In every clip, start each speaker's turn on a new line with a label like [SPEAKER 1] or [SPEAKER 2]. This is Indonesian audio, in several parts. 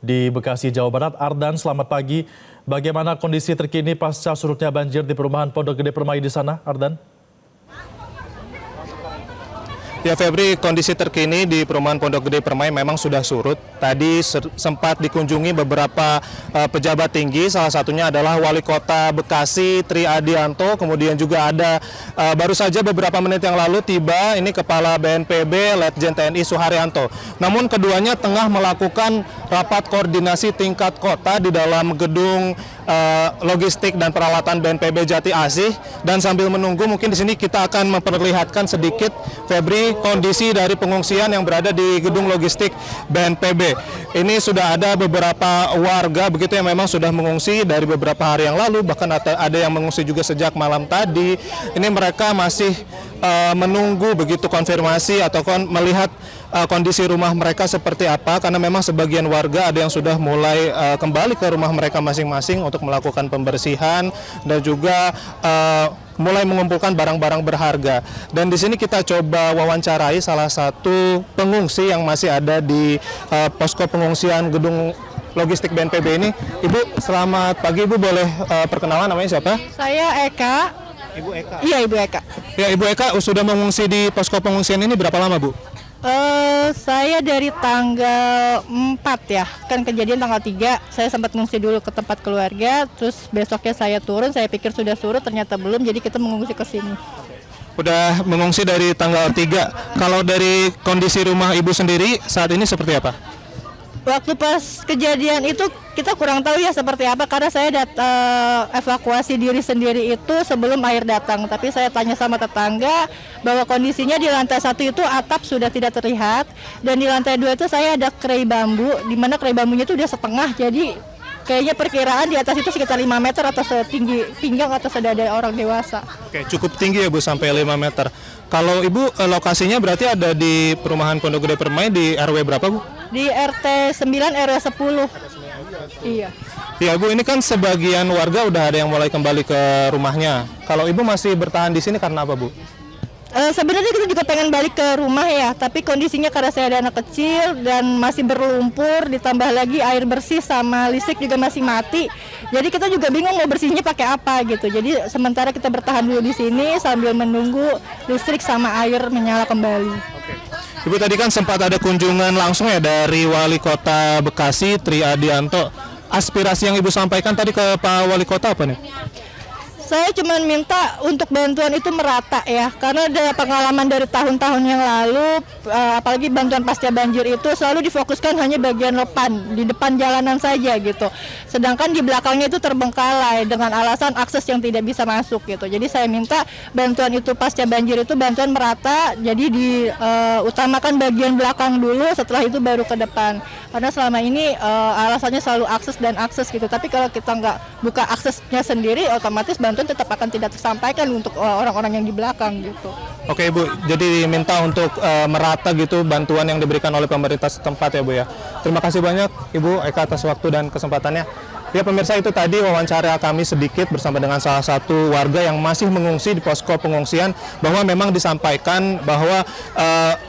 [SPEAKER 1] di Bekasi, Jawa Barat. Ardan, selamat pagi. Bagaimana kondisi terkini pasca surutnya banjir di perumahan Pondok Gede Permai di sana, Ardan?
[SPEAKER 2] Ya Febri, kondisi terkini di perumahan Pondok Gede Permai memang sudah surut. Tadi sempat dikunjungi beberapa pejabat tinggi, salah satunya adalah Wali Kota Bekasi Tri Adianto, kemudian juga ada baru saja beberapa menit yang lalu tiba ini Kepala BNPB Letjen TNI Suharyanto. Namun keduanya tengah melakukan rapat koordinasi tingkat kota di dalam gedung logistik dan peralatan BNPB Jati Asih, dan sambil menunggu mungkin di sini kita akan memperlihatkan sedikit Febri kondisi dari pengungsian yang berada di gedung logistik BNPB. Ini sudah ada beberapa warga begitu yang memang sudah mengungsi dari beberapa hari yang lalu, bahkan ada yang mengungsi juga sejak malam tadi. Ini mereka masih menunggu begitu konfirmasi atau melihat kondisi rumah mereka seperti apa, karena memang sebagian warga ada yang sudah mulai kembali ke rumah mereka masing-masing untuk melakukan pembersihan dan juga mulai mengumpulkan barang-barang berharga. Dan di sini kita coba wawancarai salah satu pengungsi yang masih ada di posko pengungsian gedung logistik BNPB ini. Ibu, selamat pagi. Ibu boleh perkenalan, namanya siapa?
[SPEAKER 3] Saya Eka.
[SPEAKER 2] Ibu Eka?
[SPEAKER 3] Iya, Ibu Eka.
[SPEAKER 2] Ya, Ibu Eka sudah mengungsi di posko pengungsian ini berapa lama, Bu?
[SPEAKER 3] Saya dari tanggal 4 ya, kan kejadian tanggal 3, saya sempat ngungsi dulu ke tempat keluarga, terus besoknya saya turun, saya pikir sudah surut, ternyata belum, jadi kita mengungsi ke sini.
[SPEAKER 2] Udah mengungsi dari tanggal 3, kalau dari kondisi rumah Ibu sendiri saat ini seperti apa?
[SPEAKER 3] Waktu pas kejadian itu kita kurang tahu ya seperti apa, karena saya evakuasi diri sendiri itu sebelum air datang. Tapi saya tanya sama tetangga bahwa kondisinya di lantai 1 itu atap sudah tidak terlihat, dan di lantai 2 itu saya ada krei bambu, di mana krei bambunya itu udah setengah, jadi kayaknya perkiraan di atas itu sekitar 5 meter atau setinggi pinggang atau sedada orang dewasa.
[SPEAKER 2] Oke, cukup tinggi ya Bu, sampai 5 meter. Kalau Ibu lokasinya berarti ada di perumahan Pondok Gede Permai di RW berapa, Bu?
[SPEAKER 3] Di RT 9 RW 10. Iya.
[SPEAKER 2] Ya Bu, ini kan sebagian warga udah ada yang mulai kembali ke rumahnya. Kalau Ibu masih bertahan di sini karena apa, Bu?
[SPEAKER 3] Sebenarnya kita juga pengen balik ke rumah ya, tapi kondisinya karena saya ada anak kecil dan masih berlumpur, ditambah lagi air bersih sama listrik juga masih mati. Jadi kita juga bingung mau bersihnya pakai apa gitu. Jadi sementara kita bertahan dulu di sini sambil menunggu listrik sama air menyala kembali.
[SPEAKER 2] Oke. Ibu tadi kan sempat ada kunjungan langsung ya dari Wali Kota Bekasi Tri Adianto. Aspirasi yang Ibu sampaikan tadi ke Pak Wali Kota apa nih?
[SPEAKER 3] Saya cuma minta untuk bantuan itu merata ya, karena ada pengalaman dari tahun-tahun yang lalu, apalagi bantuan pasca banjir itu selalu difokuskan hanya bagian di depan jalanan saja gitu. Sedangkan di belakangnya itu terbengkalai dengan alasan akses yang tidak bisa masuk gitu. Jadi saya minta bantuan itu pasca banjir itu bantuan merata, jadi diutamakan bagian belakang dulu, setelah itu baru ke depan. Karena selama ini alasannya selalu akses gitu. Tapi kalau kita nggak buka aksesnya sendiri, otomatis bantuan tetap akan tidak tersampaikan untuk orang-orang yang di belakang gitu.
[SPEAKER 2] Oke Ibu, jadi diminta untuk merata gitu bantuan yang diberikan oleh pemerintah setempat ya Bu ya. Terima kasih banyak Ibu Eka atas waktu dan kesempatannya. Ya pemirsa, itu tadi wawancara kami sedikit bersama dengan salah satu warga yang masih mengungsi di posko pengungsian, bahwa memang disampaikan bahwa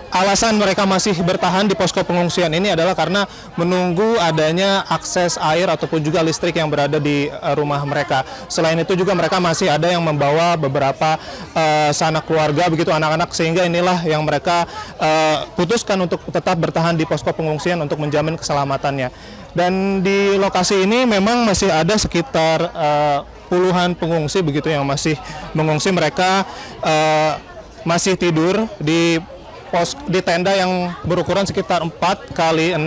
[SPEAKER 2] alasan mereka masih bertahan di posko pengungsian ini adalah karena menunggu adanya akses air ataupun juga listrik yang berada di rumah mereka. Selain itu juga mereka masih ada yang membawa beberapa sanak keluarga begitu, anak-anak, sehingga inilah yang mereka putuskan untuk tetap bertahan di posko pengungsian untuk menjamin keselamatannya. Dan di lokasi ini memang masih ada sekitar puluhan pengungsi begitu yang masih mengungsi. Mereka masih tidur di tenda yang berukuran sekitar 4 x 6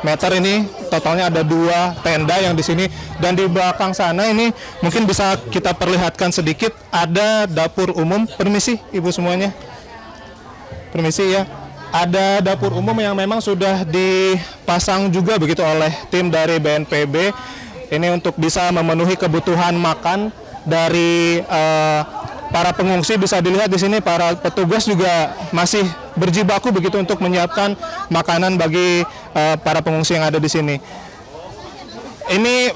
[SPEAKER 2] meter ini. Totalnya ada 2 tenda yang di sini, dan di belakang sana ini mungkin bisa kita perlihatkan sedikit ada dapur umum. Permisi Ibu semuanya. Permisi ya. Ada dapur umum yang memang sudah dipasang juga begitu oleh tim dari BNPB ini untuk bisa memenuhi kebutuhan makan dari para pengungsi. Bisa dilihat di sini para petugas juga masih berjibaku begitu untuk menyiapkan makanan bagi para pengungsi yang ada di sini. Ini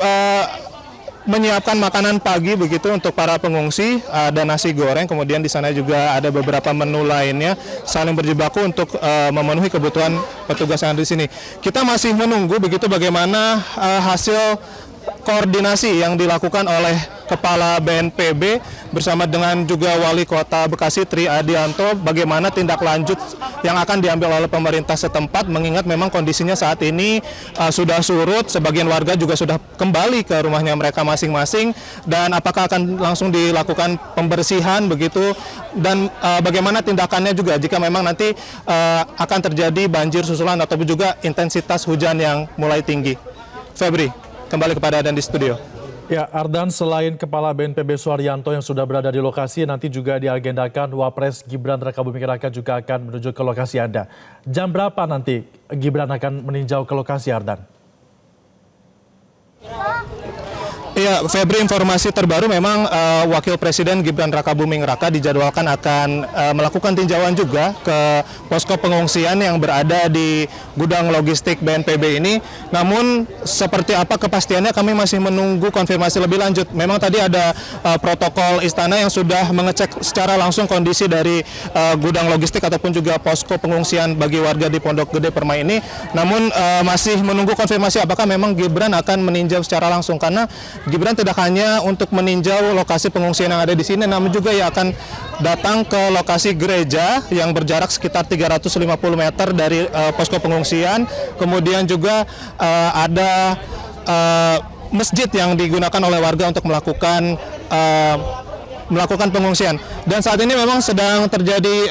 [SPEAKER 2] menyiapkan makanan pagi begitu untuk para pengungsi, ada nasi goreng, kemudian di sana juga ada beberapa menu lainnya saling berjibaku untuk memenuhi kebutuhan petugas yang ada di sini. Kita masih menunggu begitu bagaimana hasil koordinasi yang dilakukan oleh Kepala BNPB bersama dengan juga Wali Kota Bekasi Tri Adianto, bagaimana tindak lanjut yang akan diambil oleh pemerintah setempat, mengingat memang kondisinya saat ini sudah surut, sebagian warga juga sudah kembali ke rumahnya mereka masing-masing, dan apakah akan langsung dilakukan pembersihan begitu, dan bagaimana tindakannya juga jika memang nanti akan terjadi banjir susulan ataupun juga intensitas hujan yang mulai tinggi. Febri, kembali kepada Adan di studio.
[SPEAKER 1] Ya, Ardan, selain Kepala BNPB Suharyanto yang sudah berada di lokasi, nanti juga diagendakan Wapres Gibran Rakabuming Raka juga akan menuju ke lokasi Anda. Jam berapa nanti Gibran akan meninjau ke lokasi, Ardan?
[SPEAKER 2] Iya, Febri, informasi terbaru memang Wakil Presiden Gibran Rakabuming Raka dijadwalkan akan melakukan tinjauan juga ke posko pengungsian yang berada di gudang logistik BNPB ini. Namun seperti apa kepastiannya kami masih menunggu konfirmasi lebih lanjut. Memang tadi ada protokol istana yang sudah mengecek secara langsung kondisi dari gudang logistik ataupun juga posko pengungsian bagi warga di Pondok Gede Permai ini. Namun masih menunggu konfirmasi apakah memang Gibran akan meninjau secara langsung, karena Gibran tidak hanya untuk meninjau lokasi pengungsian yang ada di sini, namun juga ia akan datang ke lokasi gereja yang berjarak sekitar 350 meter dari posko pengungsian. Kemudian juga ada masjid yang digunakan oleh warga untuk melakukan pengungsian. Dan saat ini memang sedang terjadi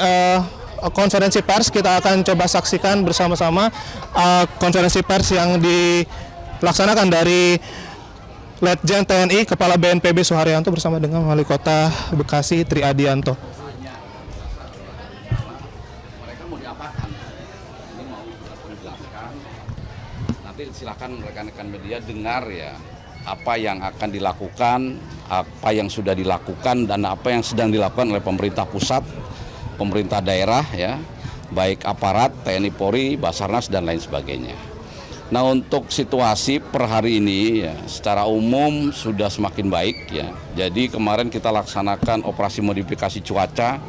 [SPEAKER 2] konferensi pers. Kita akan coba saksikan bersama-sama konferensi pers yang dilaksanakan dari Letjen TNI Kepala BNPB Suharyanto bersama dengan Wali Kota Bekasi Tri Adianto.
[SPEAKER 4] Mereka mau diapakan? Ini mau dijelaskan. Nanti silakan rekan-rekan media dengar ya apa yang akan dilakukan, apa yang sudah dilakukan, dan apa yang sedang dilakukan oleh pemerintah pusat, pemerintah daerah ya, baik aparat TNI Polri, Basarnas dan lain sebagainya. Nah, untuk situasi per hari ini ya, secara umum sudah semakin baik ya. Jadi kemarin kita laksanakan operasi modifikasi cuaca,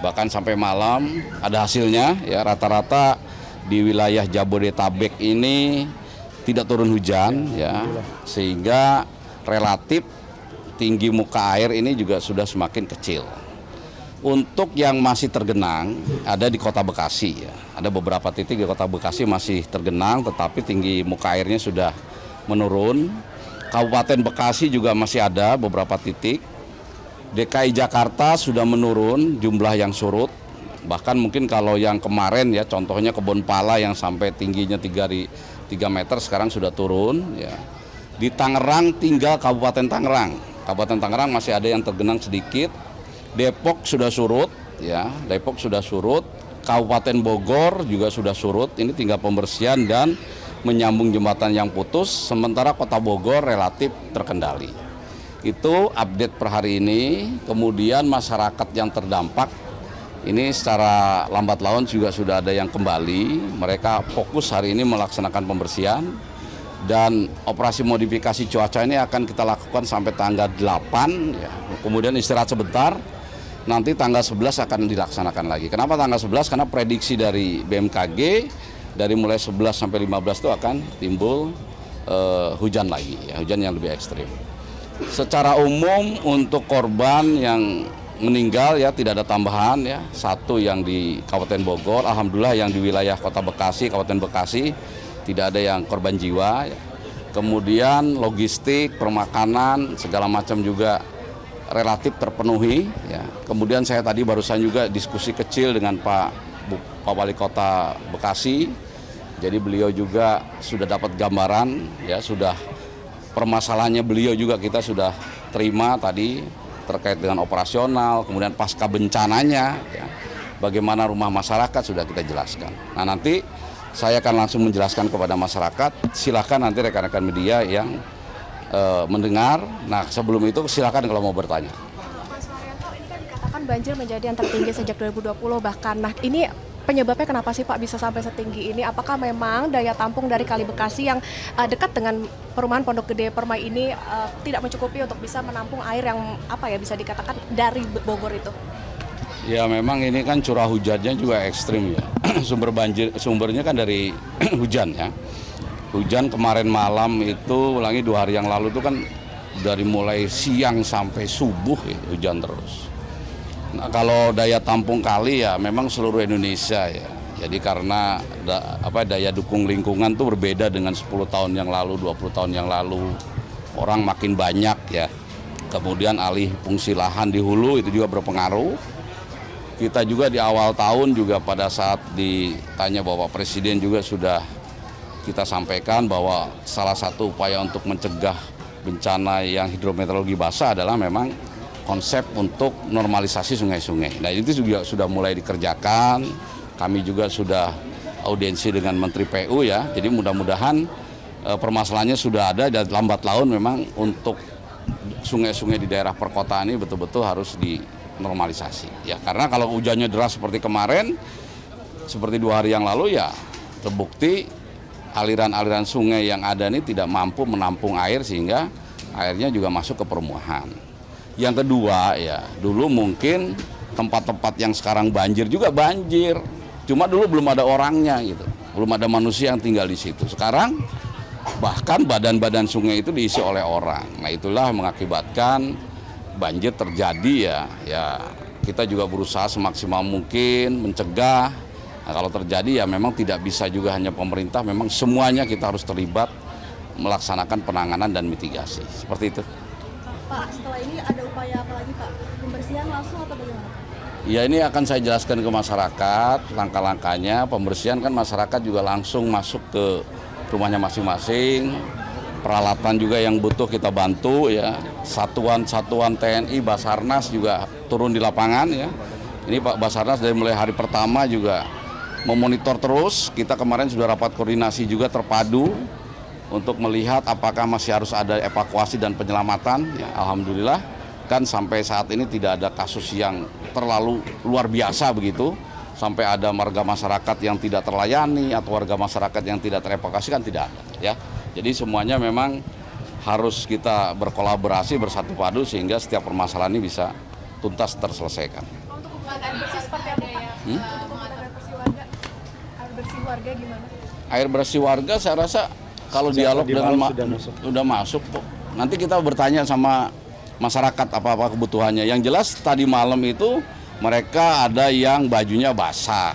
[SPEAKER 4] bahkan sampai malam ada hasilnya ya, rata-rata di wilayah Jabodetabek ini tidak turun hujan ya, sehingga relatif tinggi muka air ini juga sudah semakin kecil. Untuk yang masih tergenang ada di Kota Bekasi ya. Ada beberapa titik di Kota Bekasi masih tergenang, tetapi tinggi muka airnya sudah menurun. Kabupaten Bekasi juga masih ada beberapa titik. DKI Jakarta sudah menurun jumlah yang surut. Bahkan mungkin kalau yang kemarin ya, contohnya Kebon Pala yang sampai tingginya 3 meter sekarang sudah turun ya. Di Tangerang tinggal Kabupaten Tangerang. Kabupaten Tangerang masih ada yang tergenang sedikit. Depok sudah surut ya, Depok sudah surut. Kabupaten Bogor juga sudah surut. Ini tinggal pembersihan dan menyambung jembatan yang putus, sementara Kota Bogor relatif terkendali. Itu update per hari ini. Kemudian masyarakat yang terdampak ini secara lambat laun juga sudah ada yang kembali. Mereka fokus hari ini melaksanakan pembersihan, dan operasi modifikasi cuaca ini akan kita lakukan sampai tanggal 8 ya. Kemudian istirahat sebentar. Nanti tanggal 11 akan dilaksanakan lagi. Kenapa tanggal 11? Karena prediksi dari BMKG dari mulai 11 sampai 15 itu akan timbul hujan lagi ya, hujan yang lebih ekstrim. Secara umum untuk korban yang meninggal ya tidak ada tambahan ya. Satu yang di Kabupaten Bogor, alhamdulillah yang di wilayah Kota Bekasi, Kabupaten Bekasi tidak ada yang korban jiwa ya. Kemudian logistik, permakanan, segala macam juga relatif terpenuhi ya. Kemudian saya tadi barusan juga diskusi kecil dengan Pak Wali Kota Bekasi. Jadi beliau juga sudah dapat gambaran ya, sudah permasalahannya beliau juga kita sudah terima tadi terkait dengan operasional, kemudian pasca bencananya ya, bagaimana rumah masyarakat sudah kita jelaskan. Nah, nanti saya akan langsung menjelaskan kepada masyarakat. Silakan nanti rekan-rekan media yang mendengar. Nah, sebelum itu silakan kalau mau bertanya.
[SPEAKER 5] Mas Suharyanto, ini kan dikatakan banjir menjadi yang tertinggi sejak 2020 bahkan. Nah, ini penyebabnya kenapa sih Pak bisa sampai setinggi ini? Apakah memang daya tampung dari Kali Bekasi yang dekat dengan perumahan Pondok Gede Permai ini tidak mencukupi untuk bisa menampung air yang bisa dikatakan dari Bogor itu?
[SPEAKER 4] Ya memang ini kan curah hujannya juga ekstrim ya. Sumbernya kan dari hujan ya. Hujan kemarin malam itu, ulangi 2 hari yang lalu itu kan dari mulai siang sampai subuh ya, hujan terus. Nah, kalau daya tampung kali ya memang seluruh Indonesia ya. Jadi karena daya dukung lingkungan tuh berbeda dengan 10 tahun yang lalu, 20 tahun yang lalu. Orang makin banyak ya. Kemudian alih fungsi lahan di hulu itu juga berpengaruh. Kita juga di awal tahun juga pada saat ditanya Bapak Presiden juga sudah kita sampaikan bahwa salah satu upaya untuk mencegah bencana yang hidrometeorologi basah adalah memang konsep untuk normalisasi sungai-sungai. Nah itu juga sudah mulai dikerjakan, kami juga sudah audiensi dengan Menteri PU ya, jadi mudah-mudahan permasalahannya sudah ada dan lambat laun memang untuk sungai-sungai di daerah perkotaan ini betul-betul harus dinormalisasi. Ya, karena kalau hujannya deras seperti kemarin, seperti 2 hari yang lalu ya terbukti aliran-aliran sungai yang ada ini tidak mampu menampung air sehingga airnya juga masuk ke permukaan. Yang kedua ya, dulu mungkin tempat-tempat yang sekarang banjir juga banjir. Cuma dulu belum ada orangnya gitu. Belum ada manusia yang tinggal di situ. Sekarang bahkan badan-badan sungai itu diisi oleh orang. Nah, itulah mengakibatkan banjir terjadi ya. Kita juga berusaha semaksimal mungkin mencegah. Nah, kalau terjadi ya memang tidak bisa juga hanya pemerintah, memang semuanya kita harus terlibat melaksanakan penanganan dan mitigasi. Seperti itu.
[SPEAKER 6] Pak, setelah ini ada upaya apa lagi Pak? Pembersihan langsung atau bagaimana?
[SPEAKER 4] Ya ini akan saya jelaskan ke masyarakat, langkah-langkahnya. Pembersihan kan masyarakat juga langsung masuk ke rumahnya masing-masing. Peralatan juga yang butuh kita bantu ya. Satuan-satuan TNI, Basarnas juga turun di lapangan ya. Ini Pak Basarnas dari mulai hari pertama juga memonitor terus. Kita kemarin sudah rapat koordinasi juga terpadu untuk melihat apakah masih harus ada evakuasi dan penyelamatan. Ya, alhamdulillah kan sampai saat ini tidak ada kasus yang terlalu luar biasa begitu. Sampai ada warga masyarakat yang tidak terlayani atau warga masyarakat yang tidak terevakuasi kan tidak ada. Ya, jadi semuanya memang harus kita berkolaborasi bersatu padu sehingga setiap permasalahan ini bisa tuntas terselesaikan.
[SPEAKER 6] Untuk air bersih seperti apa Pak? Air bersih warga gimana? Air bersih warga
[SPEAKER 4] saya rasa kalau dialog dengan sudah masuk kok. Nanti kita bertanya sama masyarakat apa-apa kebutuhannya. Yang jelas tadi malam itu mereka ada yang bajunya basah,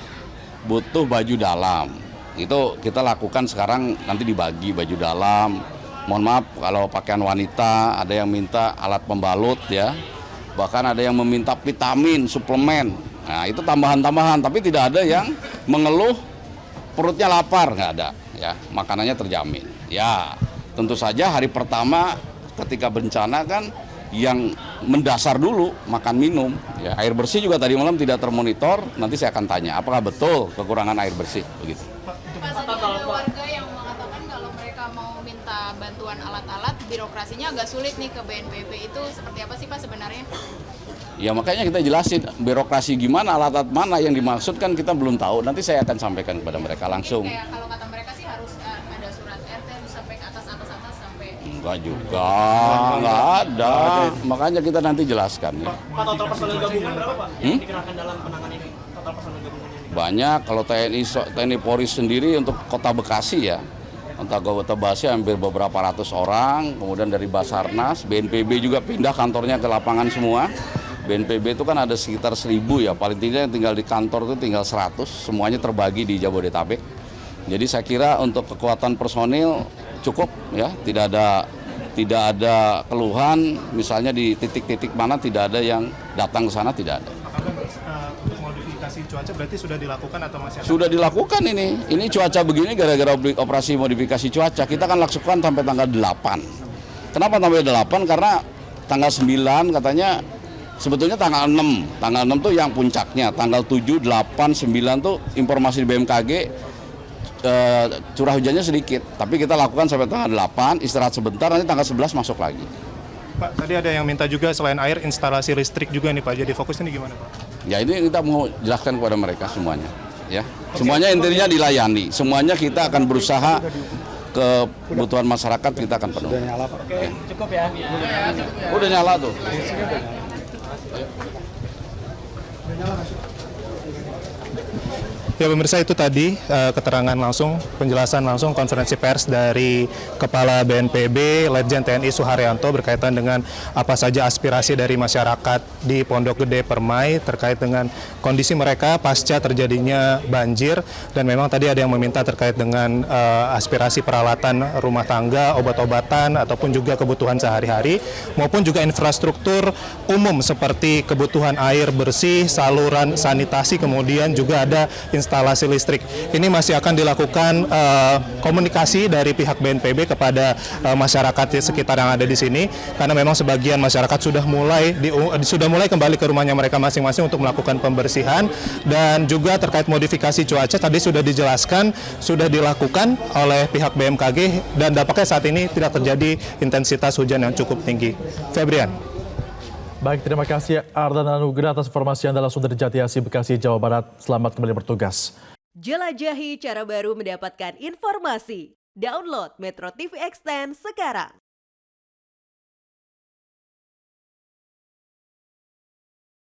[SPEAKER 4] butuh baju dalam. Itu kita lakukan sekarang, nanti dibagi baju dalam. Mohon maaf kalau pakaian wanita, ada yang minta alat pembalut ya. Bahkan ada yang meminta vitamin, suplemen. Nah itu tambahan-tambahan, tapi tidak ada yang mengeluh perutnya lapar, nggak ada. Ya, makanannya terjamin. Ya, tentu saja hari pertama ketika bencana kan yang mendasar dulu makan minum. Ya, air bersih juga tadi malam tidak termonitor. Nanti saya akan tanya, apakah betul kekurangan air bersih begitu?
[SPEAKER 7] Pak, tadi ada warga yang mengatakan kalau mereka mau minta bantuan alat-alat, birokrasinya agak sulit nih ke BNPB. Itu seperti apa sih Pak sebenarnya?
[SPEAKER 4] Ya makanya kita jelasin birokrasi gimana, alat-alat mana yang dimaksud kan kita belum tahu. Nanti saya akan sampaikan kepada mereka langsung.
[SPEAKER 7] Kayak kalau kata mereka sih harus ada surat RT harus sampai ke atas sampai.
[SPEAKER 4] Enggak juga, enggak ada. Makanya kita nanti jelaskan. Ya.
[SPEAKER 8] Pak, total personel gabungan berapa Pak yang dikerahkan dalam penanganan ini? Total personel gabungan ini?
[SPEAKER 4] Banyak, kalau TNI Polri sendiri untuk Kota Bekasi ya. Untuk Kota Bekasi hampir beberapa ratus orang. Kemudian dari Basarnas, BNPB juga pindah kantornya ke lapangan semua. BNPB itu kan ada sekitar 1.000 ya, paling tidak yang tinggal di kantor itu tinggal 100, semuanya terbagi di Jabodetabek. Jadi saya kira untuk kekuatan personil cukup ya, tidak ada keluhan, misalnya di titik-titik mana tidak ada yang datang ke sana, tidak ada.
[SPEAKER 2] Untuk modifikasi cuaca berarti sudah dilakukan atau masih ada?
[SPEAKER 4] Sudah dilakukan ini cuaca begini gara-gara operasi modifikasi cuaca, kita kan lakukan sampai tanggal 8. Kenapa sampai 8? Karena tanggal 9 katanya, sebetulnya tanggal 6 tuh yang puncaknya, tanggal 7, 8, 9 tuh informasi di BMKG curah hujannya sedikit, tapi kita lakukan sampai tanggal 8, istirahat sebentar, nanti tanggal 11 masuk lagi.
[SPEAKER 2] Pak, tadi ada yang minta juga selain air, instalasi listrik juga nih Pak, jadi fokusnya ini gimana Pak?
[SPEAKER 4] Ya ini kita mau jelaskan kepada mereka semuanya. ya. Semuanya intinya dilayani. Semuanya kita akan berusaha kebutuhan masyarakat kita akan penuhi.
[SPEAKER 8] Sudah nyala, Pak. Oke, cukup ya.
[SPEAKER 4] Udah nyala tuh.
[SPEAKER 2] Ya pemirsa, itu tadi keterangan langsung, penjelasan langsung konferensi pers dari Kepala BNPB Letjen TNI Suharyanto berkaitan dengan apa saja aspirasi dari masyarakat di Pondok Gede Permai terkait dengan kondisi mereka pasca terjadinya banjir, dan memang tadi ada yang meminta terkait dengan aspirasi peralatan rumah tangga, obat-obatan ataupun juga kebutuhan sehari-hari maupun juga infrastruktur umum seperti kebutuhan air bersih, saluran sanitasi, kemudian juga ada instalasi listrik. Ini masih akan dilakukan komunikasi dari pihak BNPB kepada masyarakat di sekitar yang ada di sini, karena memang sebagian masyarakat sudah mulai kembali ke rumahnya mereka masing-masing untuk melakukan pembersihan, dan juga terkait modifikasi cuaca tadi sudah dijelaskan sudah dilakukan oleh pihak BMKG, dan dampaknya saat ini tidak terjadi intensitas hujan yang cukup tinggi. Febrian.
[SPEAKER 1] Baik, terima kasih Ardan Anugrah atas informasi Anda langsung dari Jatiasi, Bekasi, Jawa Barat. Selamat kembali bertugas.
[SPEAKER 9] Jelajahi cara baru mendapatkan informasi. Download Metro TV Extend sekarang.